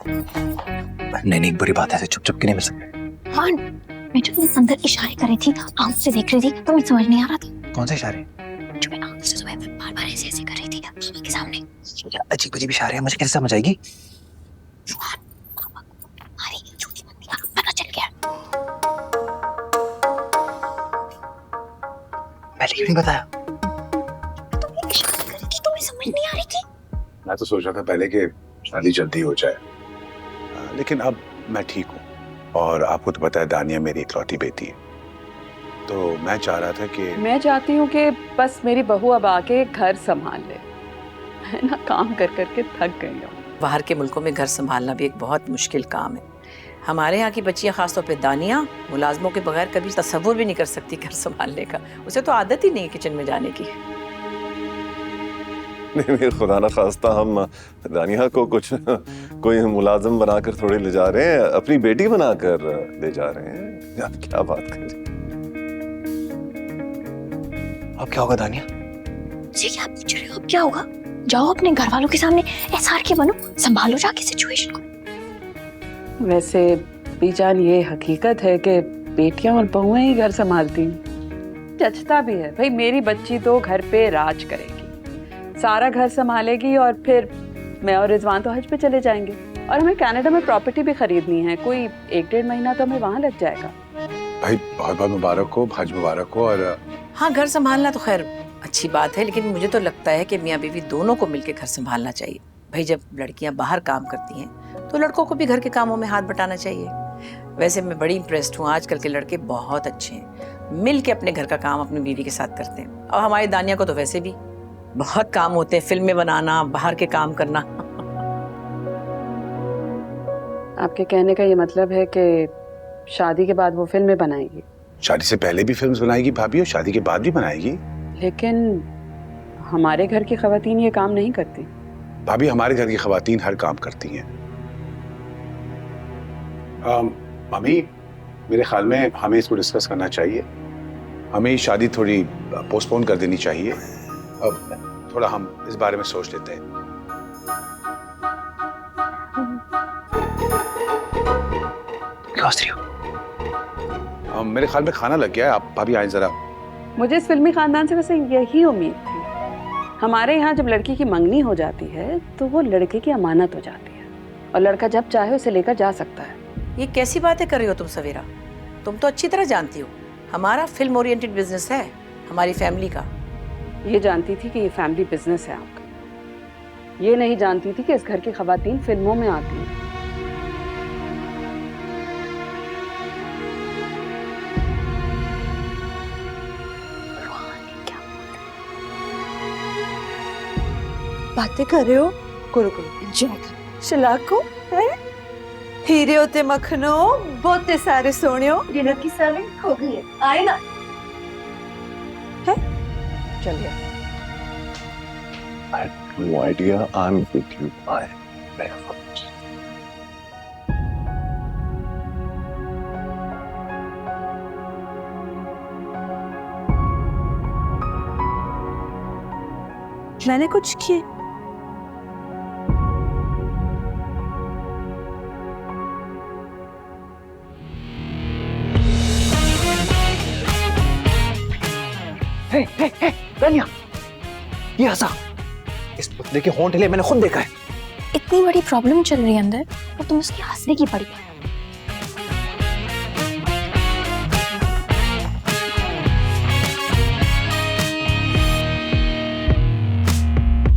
नहीं नहीं, बुरी बात है, ऐसे चुप चुप के नहीं मिल सकते। हाँ, मैं जो तुम अंदर इशारे कर रही थी, आंख से देख रही थी, तो मुझे समझ नहीं आ रहा था। कौन से इशारे? जो मैं आंख से सुबह बार बार ऐसे ऐसे कर रही थी पापा के सामने। अजीब अजीब इशारे हैं, मुझे कैसे समझ आएगी? अरे झूठी मत दिया, पता चल गया। पहले क्यों नहीं बताया? तुम इशारे कर रही थी, तुम्हें समझ नहीं आ रही थी? मैं तो सोच रहा था पहले कि शादी जल्दी हो जाए, लेकिन अब मैं ठीक हूँ। और आपको तो पता है दानिया मेरी इकलौती बेटी है, तो मैं चाह रहा था कि मैं चाहती हूँ कि बस मेरी बहू अब आके घर संभाल ले। है ना, काम कर करके थक गई हूँ। बाहर के मुल्कों में घर संभालना भी एक बहुत मुश्किल काम है। हमारे यहाँ की बच्चियाँ, खासतौर पे दानिया, मुलाजमों के बगैर कभी तसव्वुर भी नहीं कर सकती घर संभालने का। उसे तो आदत ही नहीं है किचन में जाने की। नहीं, खुदा ना खास्ता हम दानिया को कुछ कोई मुलाजिम बनाकर थोड़ी ले जा रहे हैं, अपनी बेटी बनाकर ले जा रहे हैं। आप क्या बात कर रहे हैं? अब क्या होगा दानिया? जी क्या पूछ रहे हो? अब क्या होगा? जाओ अपने घर वालों के सामने एसआर के बनो, संभालो जाके सिचुएशन को। वैसे बीजान, ये हकीकत है कि बेटियां और बहुएं ही घर संभालती हैं। जचता भी है भाई, मेरी बच्ची तो घर पे राज करेगी, सारा घर संभालेगी, और फिर मैं और रिजवान तो हज पे चले जाएंगे। और हमें कनाडा में प्रॉपर्टी भी खरीदनी है, कोई 1-1.5 महीना तो हमें वहां लग जाएगा। भाई बहुत बहुत मुबारक हो, हज मुबारक हो। और हाँ, घर संभालना तो खैर अच्छी बात है, लेकिन मुझे तो लगता है कि मियाँ बीवी दोनों को मिलकर घर संभालना चाहिए। भाई जब लड़कियां बाहर काम करती हैं तो लड़कों को भी घर के कामों में हाथ बटाना चाहिए। वैसे मैं बड़ी इम्प्रेस्ड हूँ, आजकल के लड़के बहुत अच्छे हैं, मिल के अपने घर का काम अपनी बीवी के साथ करते हैं। और हमारी दानिया को तो वैसे भी बहुत काम होते हैं, फिल्में बनाना, बाहर के काम करना। आपके कहने का ये मतलब है कि शादी के बाद वो फिल्में बनाएगी? शादी से पहले भी फिल्म्स बनाएगी भाभी, और शादी के बाद भी बनाएगी। लेकिन हमारे घर की खवातीन ये काम नहीं करती। भाभी हमारे घर की खवातीन हर काम करती हैं। मम्मी, मेरे ख्याल में हमें इसको डिस्कस करना चाहिए। हमें शादी थोड़ी पोस्टपोन कर देनी चाहिए। अब थोड़ा हम इस बारे में सोच लेते हैं। मेरे ख्याल में खाना लग गया है, आप भाभी आए जरा। मुझे इस फिल्मी खानदान से वैसे यही उम्मीद थी। हमारे यहाँ जब लड़की की मंगनी हो जाती है तो वो लड़के की अमानत हो जाती है, और लड़का जब चाहे उसे लेकर जा सकता है। ये कैसी बातें कर रही हो तुम सवेरा? तुम तो अच्छी तरह जानती हो हमारा फिल्म ओरिएंटेड बिजनेस है, हमारी फैमिली का। ये जानती थी कि ये फैमिली बिजनेस है आपका। ये नहीं जानती थी कि इस घर की खवातीन फिल्मों में आती हैं। बातें कर रहे हो? शलाको है? हीरे होते मखनो, बहुते सारे सोनियो। डिनर की सर्विंग हो गई है, आए ना? है? चलिए। I have no idea. I'm with you. मैंने कुछ किए? दानिया, ये हंसा। इस पुतले के होंठ हिले मैंने खुद देखा है। इतनी बड़ी प्रॉब्लम चल रही है अंदर और तुम उसकी हंसने की पड़ी है।